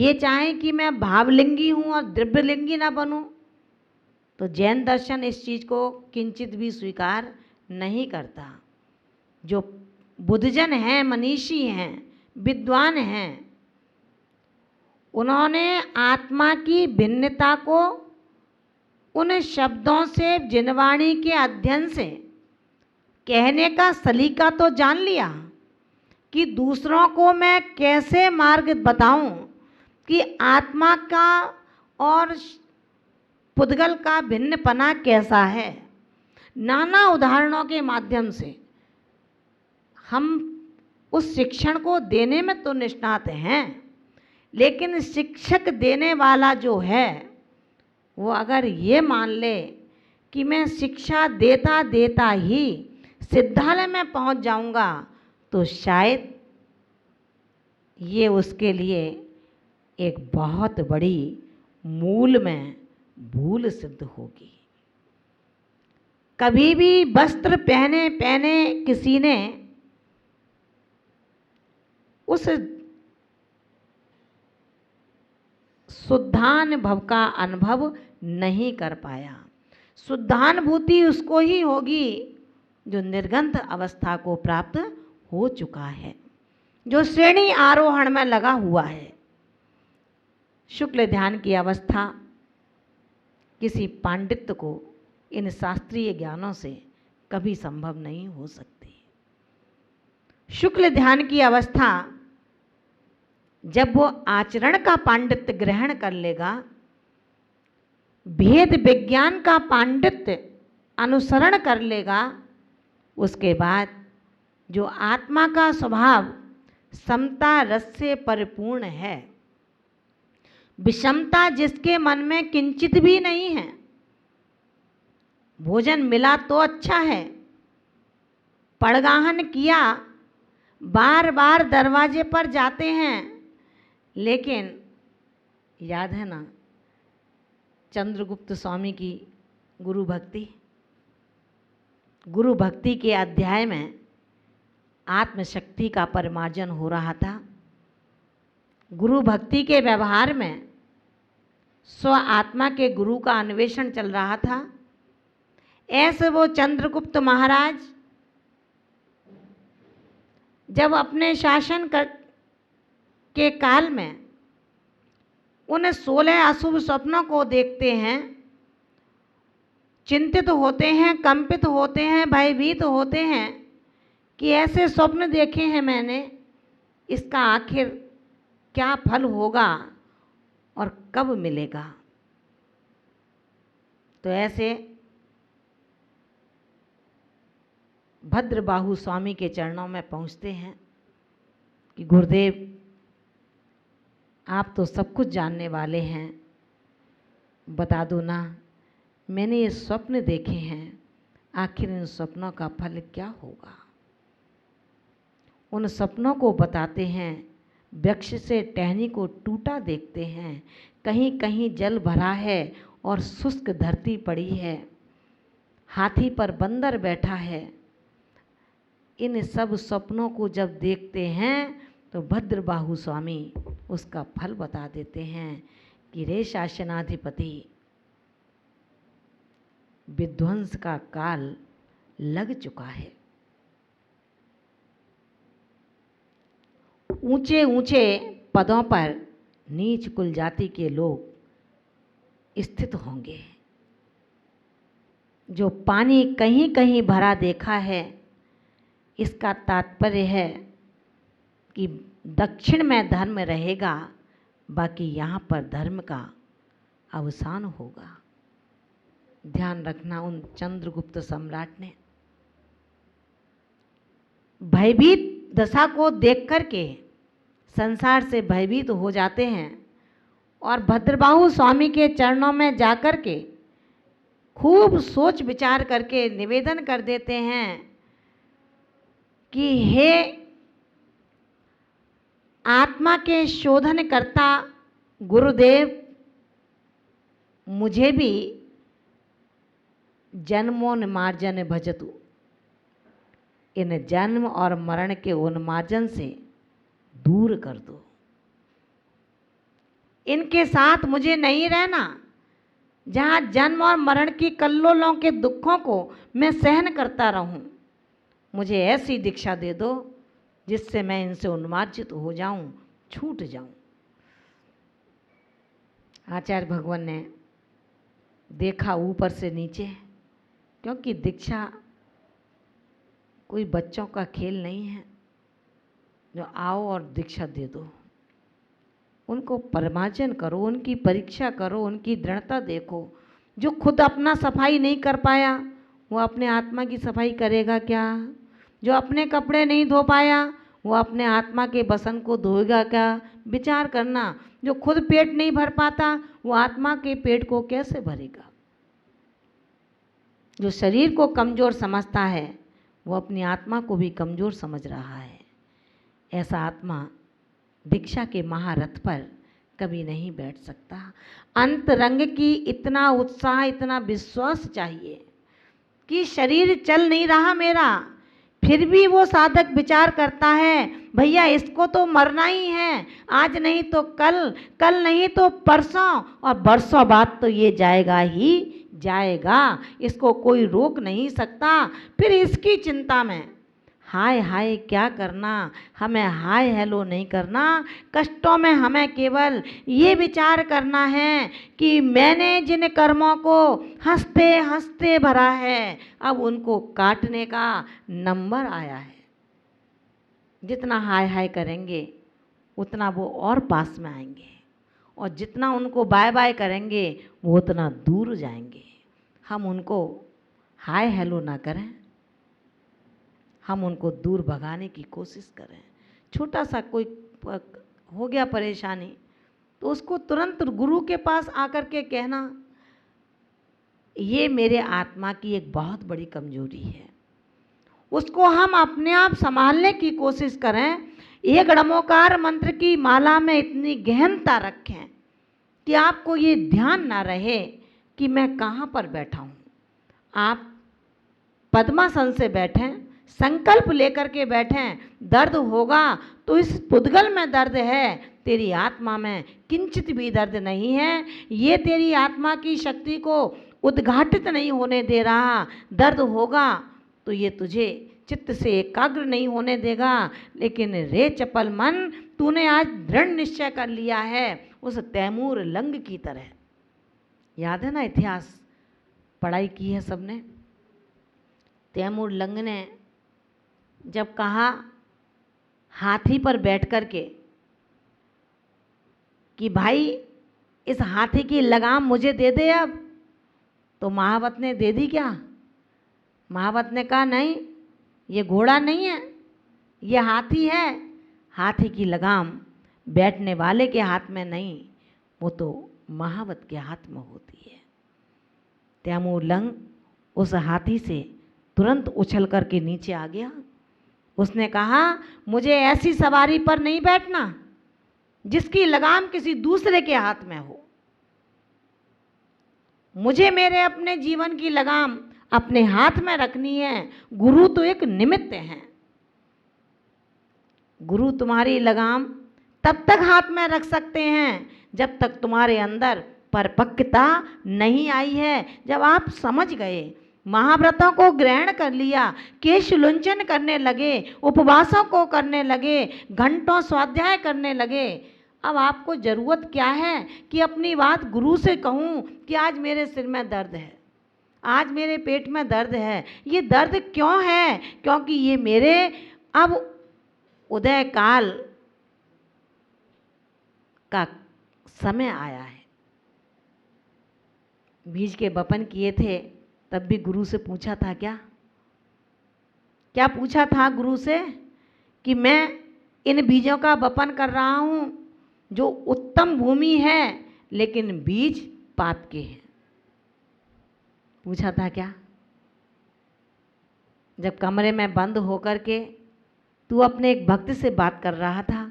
ये चाहें कि मैं भावलिंगी हूँ और द्रव्यलिंगी ना बनूं, तो जैन दर्शन इस चीज़ को किंचित भी स्वीकार नहीं करता। जो बुद्धजन हैं, मनीषी हैं, विद्वान हैं, उन्होंने आत्मा की भिन्नता को उन शब्दों से, जिनवाणी के अध्ययन से कहने का सलीका तो जान लिया कि दूसरों को मैं कैसे मार्ग बताऊं कि आत्मा का और पुद्गल का भिन्नपना कैसा है। नाना उदाहरणों के माध्यम से हम उस शिक्षण को देने में तो निष्णात हैं, लेकिन शिक्षक देने वाला जो है वो अगर ये मान ले कि मैं शिक्षा देता देता ही सिद्धालय में पहुंच जाऊंगा, तो शायद ये उसके लिए एक बहुत बड़ी मूल में भूल सिद्ध होगी। कभी भी वस्त्र पहने पहने किसी ने उस शुद्धानुभव का अनुभव नहीं कर पाया। शुद्धानुभूति उसको ही होगी जो निर्गंध अवस्था को प्राप्त हो चुका है, जो श्रेणी आरोहण में लगा हुआ है। शुक्ल ध्यान की अवस्था किसी पांडित्य को इन शास्त्रीय ज्ञानों से कभी संभव नहीं हो सकती। शुक्ल ध्यान की अवस्था जब वो आचरण का पांडित्य ग्रहण कर लेगा, भेद विज्ञान का पांडित्य अनुसरण कर लेगा, उसके बाद जो आत्मा का स्वभाव समता रस से परिपूर्ण है, विषमता जिसके मन में किंचित भी नहीं है, भोजन मिला तो अच्छा है, पड़गाहन किया, बार बार दरवाजे पर जाते हैं, लेकिन याद है ना चंद्रगुप्त स्वामी की गुरु भक्ति, गुरु भक्ति के अध्याय में आत्मशक्ति का परिमार्जन हो रहा था। गुरु भक्ति के व्यवहार में स्व आत्मा के गुरु का अन्वेषण चल रहा था। ऐसे वो चंद्रगुप्त महाराज जब अपने शासन के काल में उन 16 अशुभ स्वप्नों को देखते हैं, चिंतित होते हैं, कंपित होते हैं, भयभीत होते हैं कि ऐसे स्वप्न देखे हैं मैंने, इसका आखिर क्या फल होगा और कब मिलेगा। तो ऐसे भद्रबाहु स्वामी के चरणों में पहुंचते हैं कि गुरुदेव आप तो सब कुछ जानने वाले हैं, बता दो ना, मैंने ये स्वप्न देखे हैं, आखिर इन स्वप्नों का फल क्या होगा। उन सपनों को बताते हैं। वृक्ष से टहनी को टूटा देखते हैं, कहीं कहीं जल भरा है और शुष्क धरती पड़ी है, हाथी पर बंदर बैठा है। इन सब सपनों को जब देखते हैं तो भद्रबाहु स्वामी उसका फल बता देते हैं कि रे शासनाधिपति, विध्वंस का काल लग चुका है। ऊंचे ऊंचे पदों पर नीच कुल जाति के लोग स्थित होंगे। जो पानी कहीं कहीं भरा देखा है, इसका तात्पर्य है कि दक्षिण में धर्म रहेगा, बाकी यहाँ पर धर्म का अवसान होगा। ध्यान रखना, उन चंद्रगुप्त सम्राट ने भयभीत दशा को देख करके संसार से भयभीत हो जाते हैं और भद्रबाहु स्वामी के चरणों में जाकर के खूब सोच विचार करके निवेदन कर देते हैं कि हे आत्मा के शोधन करता गुरुदेव, मुझे भी जन्मोन्मार्जन भजतु, इन जन्म और मरण के उन्मार्जन से दूर कर दो। इनके साथ मुझे नहीं रहना। जहाँ जन्म और मरण की कल्लोलों के दुखों को मैं सहन करता रहूं। मुझे ऐसी दीक्षा दे दो जिससे मैं इनसे उन्मार्जित हो जाऊं, छूट जाऊं। आचार्य भगवान ने देखा ऊपर से नीचे, क्योंकि दीक्षा कोई बच्चों का खेल नहीं है जो आओ और दीक्षा दे दो। उनको परमार्जन करो, उनकी परीक्षा करो, उनकी दृढ़ता देखो। जो खुद अपना सफाई नहीं कर पाया वो अपने आत्मा की सफाई करेगा क्या? जो अपने कपड़े नहीं धो पाया वो अपने आत्मा के बसन को धोएगा क्या? विचार करना। जो खुद पेट नहीं भर पाता वो आत्मा के पेट को कैसे भरेगा? जो शरीर को कमज़ोर समझता है वो अपनी आत्मा को भी कमज़ोर समझ रहा है। ऐसा आत्मा दीक्षा के महारथ पर कभी नहीं बैठ सकता। अंतरंग की इतना उत्साह, इतना विश्वास चाहिए कि शरीर चल नहीं रहा मेरा, फिर भी वो साधक विचार करता है भैया इसको तो मरना ही है, आज नहीं तो कल, कल नहीं तो परसों, और बरसों बाद तो ये जाएगा ही जाएगा, इसको कोई रोक नहीं सकता। फिर इसकी चिंता में हाय हाय क्या करना, हमें हाय हेलो नहीं करना। कष्टों में हमें केवल ये विचार करना है कि मैंने जिन कर्मों को हंसते हंसते भरा है अब उनको काटने का नंबर आया है। जितना हाय हाय करेंगे उतना वो और पास में आएंगे, और जितना उनको बाय बाय करेंगे वो उतना दूर जाएंगे। हम उनको हाय हेलो ना करें, हम उनको दूर भगाने की कोशिश करें। छोटा सा कोई हो गया परेशानी तो उसको तुरंत गुरु के पास आकर के कहना, ये मेरे आत्मा की एक बहुत बड़ी कमजोरी है, उसको हम अपने आप संभालने की कोशिश करें। एक णमोकार मंत्र की माला में इतनी गहनता रखें कि आपको ये ध्यान ना रहे कि मैं कहाँ पर बैठा हूँ। आप पद्मासन से बैठें, संकल्प लेकर के बैठें, दर्द होगा तो इस पुद्गल में दर्द है, तेरी आत्मा में किंचित भी दर्द नहीं है। ये तेरी आत्मा की शक्ति को उद्घाटित नहीं होने दे रहा। दर्द होगा तो ये तुझे चित्त से एकाग्र नहीं होने देगा। लेकिन रे चपल मन, तूने आज दृढ़ निश्चय कर लिया है उस तैमूर लंग की तरह। याद है ना, इतिहास पढ़ाई की है सबने। तैमूर लंग ने जब कहा हाथी पर बैठ कर के कि भाई इस हाथी की लगाम मुझे दे दे अब, तो महावत ने दे दी क्या? महावत ने कहा नहीं, ये घोड़ा नहीं है, ये हाथी है। हाथी की लगाम बैठने वाले के हाथ में नहीं, वो तो महावत के हाथ में होती है। तैमूर लंग उस हाथी से तुरंत उछल करके नीचे आ गया। उसने कहा मुझे ऐसी सवारी पर नहीं बैठना जिसकी लगाम किसी दूसरे के हाथ में हो। मुझे मेरे अपने जीवन की लगाम अपने हाथ में रखनी है। गुरु तो एक निमित्त है। गुरु तुम्हारी लगाम तब तक हाथ में रख सकते हैं जब तक तुम्हारे अंदर परिपक्वता नहीं आई है। जब आप समझ गए, महाव्रतों को ग्रहण कर लिया, केश लुंचन करने लगे, उपवासों को करने लगे, घंटों स्वाध्याय करने लगे, अब आपको ज़रूरत क्या है कि अपनी बात गुरु से कहूँ कि आज मेरे सिर में दर्द है, आज मेरे पेट में दर्द है। ये दर्द क्यों है? क्योंकि ये मेरे अब उदय काल का समय आया है। बीज के बपन किए थे तब भी गुरु से पूछा था क्या? क्या पूछा था गुरु से कि मैं इन बीजों का बपन कर रहा हूँ जो उत्तम भूमि है लेकिन बीज पाप के हैं। पूछा था क्या? जब कमरे में बंद होकर के तू अपने एक भक्त से बात कर रहा था,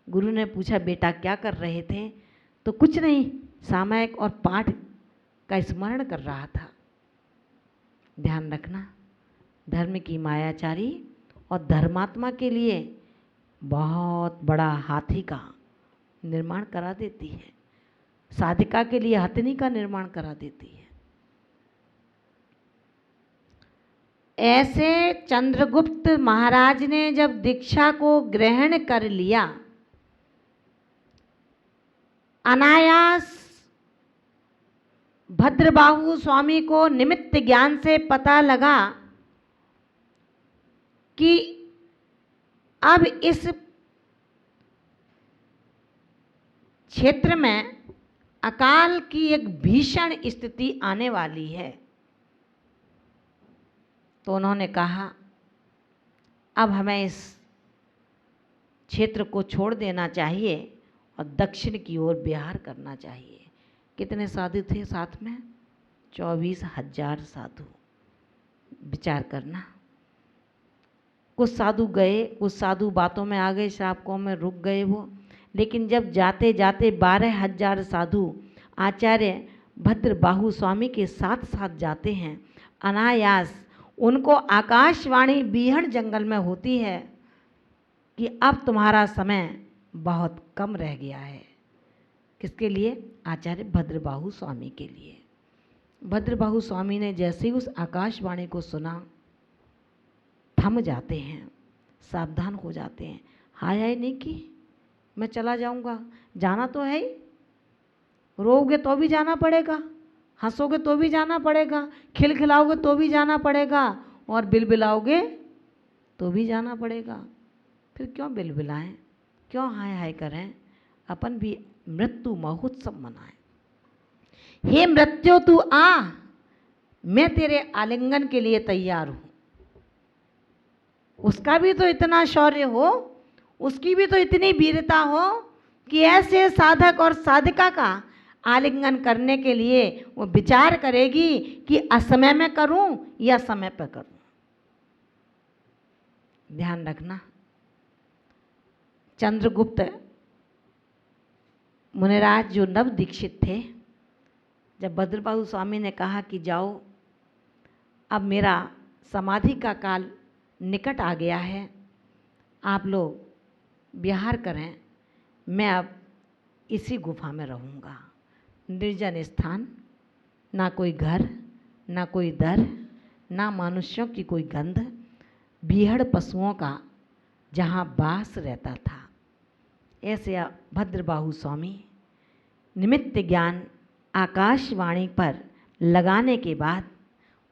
गुरु ने पूछा बेटा क्या कर रहे थे? तो कुछ नहीं, सामायिक और पाठ का स्मरण कर रहा था। ध्यान रखना, धर्म की मायाचारी और धर्मात्मा के लिए बहुत बड़ा हाथी का निर्माण करा देती है। साधिका के लिए हथनी का निर्माण करा देती है। ऐसे चंद्रगुप्त महाराज ने जब दीक्षा को ग्रहण कर लिया, अनायास भद्रबाहु स्वामी को निमित्त ज्ञान से पता लगा कि अब इस क्षेत्र में अकाल की एक भीषण स्थिति आने वाली है। तो उन्होंने कहा अब हमें इस क्षेत्र को छोड़ देना चाहिए और दक्षिण की ओर विहार करना चाहिए। कितने साधु थे साथ में? 24,000 साधु। विचार करना, कुछ साधु गए, कुछ साधु बातों में आ गए, श्रावकों में रुक गए वो, लेकिन जब जाते जाते 12,000 साधु आचार्य भद्रबाहु स्वामी के साथ साथ जाते हैं, अनायास उनको आकाशवाणी बीहड़ जंगल में होती है कि अब तुम्हारा समय बहुत कम रह गया है। किसके लिए? आचार्य भद्रबाहु स्वामी के लिए। भद्रबाहु स्वामी ने जैसे ही उस आकाशवाणी को सुना, थम जाते हैं, सावधान हो जाते हैं। हाय हाय नहीं की, मैं चला जाऊंगा, जाना तो है ही, रोओगे तो भी जाना पड़ेगा, हंसोगे तो भी जाना पड़ेगा, खिलखिलाओगे तो भी जाना पड़ेगा, और बिलबिलाओगे तो भी जाना पड़ेगा। फिर क्यों बिलबिलाएं, क्यों हाय हाय करें, अपन भी मृत्यु महोत्सव मनाएं। हे मृत्यु तू आ, मैं तेरे आलिंगन के लिए तैयार हूं। उसका भी तो इतना शौर्य हो, उसकी भी तो इतनी वीरता हो कि ऐसे साधक और साधिका का आलिंगन करने के लिए वो विचार करेगी कि असमय में करूं या समय पर करूं। ध्यान रखना, चंद्रगुप्त मुनिराज जो नव दीक्षित थे, जब भद्रबाहु स्वामी ने कहा कि जाओ, अब मेरा समाधि का काल निकट आ गया है, आप लोग विहार करें, मैं अब इसी गुफा में रहूँगा। निर्जन स्थान, ना कोई घर, ना कोई दर, ना मनुष्यों की कोई गंध, बीहड़ पशुओं का जहाँ वास रहता था। ऐसे भद्रबाहु स्वामी निमित्त ज्ञान आकाशवाणी पर लगाने के बाद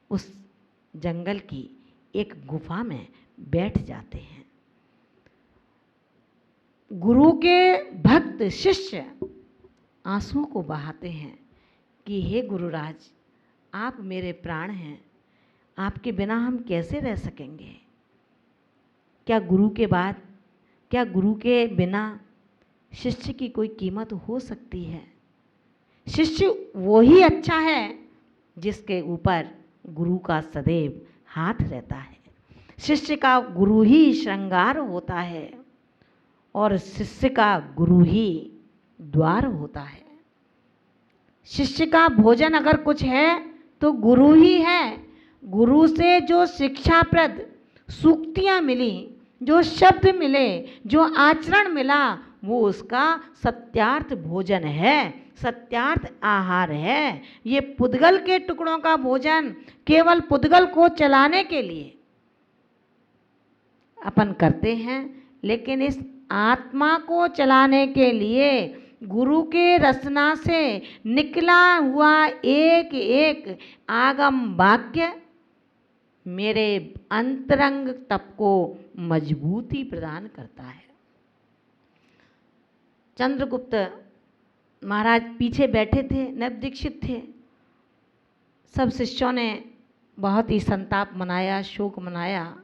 उस जंगल की एक गुफा में बैठ जाते हैं। गुरु के भक्त शिष्य आंसुओं को बहाते हैं कि हे गुरुराज, आप मेरे प्राण हैं, आपके बिना हम कैसे रह सकेंगे? क्या गुरु के बाद, क्या गुरु के बिना शिष्य की कोई कीमत हो सकती है? शिष्य वो ही अच्छा है जिसके ऊपर गुरु का सदैव हाथ रहता है। शिष्य का गुरु ही श्रृंगार होता है और शिष्य का गुरु ही द्वार होता है। शिष्य का भोजन अगर कुछ है तो गुरु ही है। गुरु से जो शिक्षाप्रद सूक्तियाँ मिली, जो शब्द मिले, जो आचरण मिला, वो उसका सत्यार्थ भोजन है, सत्यार्थ आहार है। ये पुद्गल के टुकड़ों का भोजन केवल पुद्गल को चलाने के लिए अपन करते हैं, लेकिन इस आत्मा को चलाने के लिए गुरु के रसना से निकला हुआ एक एक आगम वाक्य मेरे अंतरंग तप को मजबूती प्रदान करता है। चंद्रगुप्त महाराज पीछे बैठे थे, नवदीक्षित थे। सब शिष्यों ने बहुत ही संताप मनाया, शोक मनाया,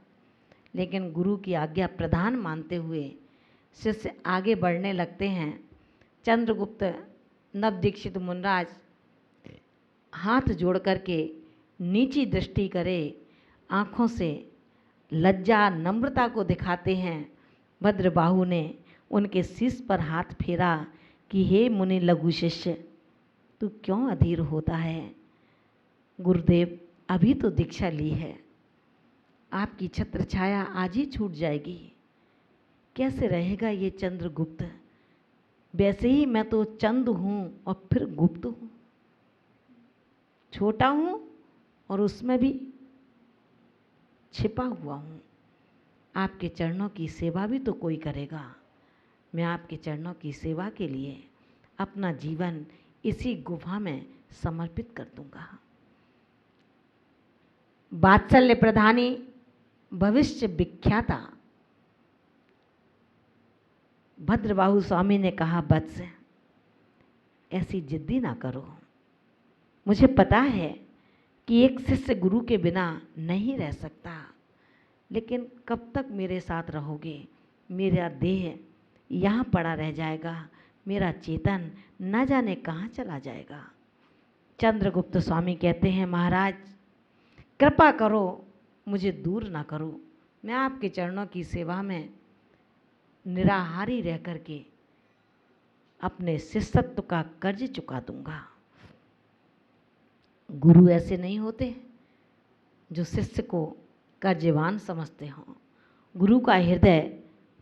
लेकिन गुरु की आज्ञा प्रधान मानते हुए शिष्य आगे बढ़ने लगते हैं। चंद्रगुप्त नवदीक्षित मुनिराज हाथ जोड़ करके नीची दृष्टि करे, आँखों से लज्जा नम्रता को दिखाते हैं। भद्रबाहु ने उनके शीश पर हाथ फेरा कि हे मुनि लघु शिष्य, तू क्यों अधीर होता है? गुरुदेव अभी तो दीक्षा ली है, आपकी छत्र छाया आज ही छूट जाएगी। कैसे रहेगा ये चंद्रगुप्त? वैसे ही मैं तो चंद हूँ और फिर गुप्त हूँ, छोटा हूँ और उसमें भी छिपा हुआ हूँ। आपके चरणों की सेवा भी तो कोई करेगा। मैं आपके चरणों की सेवा के लिए अपना जीवन इसी गुफा में समर्पित कर दूंगा। वात्सल्य प्रधानी भविष्य विख्याता भद्रबाहु स्वामी ने कहा, वत्स ऐसी जिद्दी ना करो। मुझे पता है कि एक शिष्य गुरु के बिना नहीं रह सकता, लेकिन कब तक मेरे साथ रहोगे? मेरा देह यहाँ पड़ा रह जाएगा, मेरा चेतन न जाने कहाँ चला जाएगा। चंद्रगुप्त स्वामी कहते हैं, महाराज कृपा करो, मुझे दूर ना करो। मैं आपके चरणों की सेवा में निराहारी रह करके अपने शिष्यत्व का कर्ज चुका दूंगा। गुरु ऐसे नहीं होते जो शिष्य को कर्जवान समझते हों। गुरु का हृदय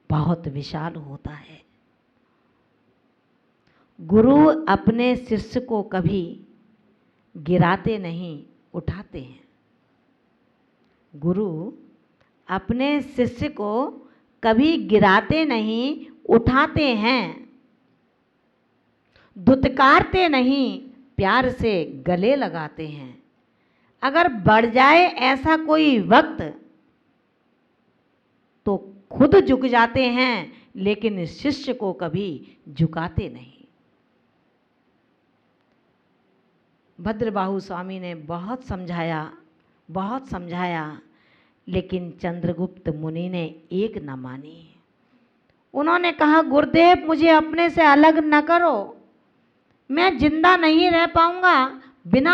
बहुत विशाल होता है। गुरु अपने शिष्य को कभी गिराते नहीं, उठाते हैं। गुरु अपने शिष्य को कभी गिराते नहीं, उठाते हैं। दुत्कारते नहीं, प्यार से गले लगाते हैं। अगर बढ़ जाए ऐसा कोई वक्त तो खुद झुक जाते हैं, लेकिन शिष्य को कभी झुकाते नहीं। भद्रबाहु स्वामी ने बहुत समझाया, लेकिन चंद्रगुप्त मुनि ने एक न मानी। उन्होंने कहा, गुरुदेव मुझे अपने से अलग न करो, मैं जिंदा नहीं रह पाऊंगा। बिना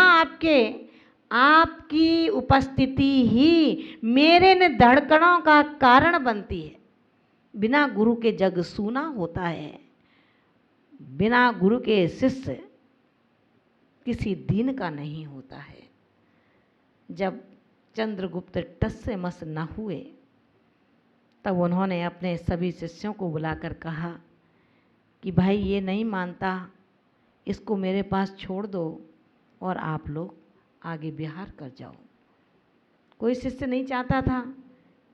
आपकी उपस्थिति ही मेरे न धड़कनों का कारण बनती है। बिना गुरु के जग सूना होता है। बिना गुरु के शिष्य किसी दिन का नहीं होता है। जब चंद्रगुप्त टस से मस न हुए, तब उन्होंने अपने सभी शिष्यों को बुलाकर कहा कि भाई ये नहीं मानता, इसको मेरे पास छोड़ दो और आप लोग आगे विहार कर जाओ। कोई शिष्य नहीं चाहता था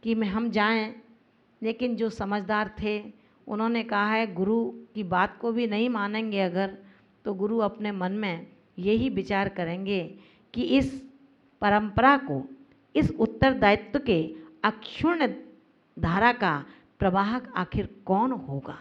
कि हम जाएं, लेकिन जो समझदार थे उन्होंने कहा है गुरु की बात को भी नहीं मानेंगे अगर, तो गुरु अपने मन में यही विचार करेंगे कि इस परंपरा को, इस उत्तरदायित्व के अक्षुण्ण धारा का प्रवाहक आखिर कौन होगा।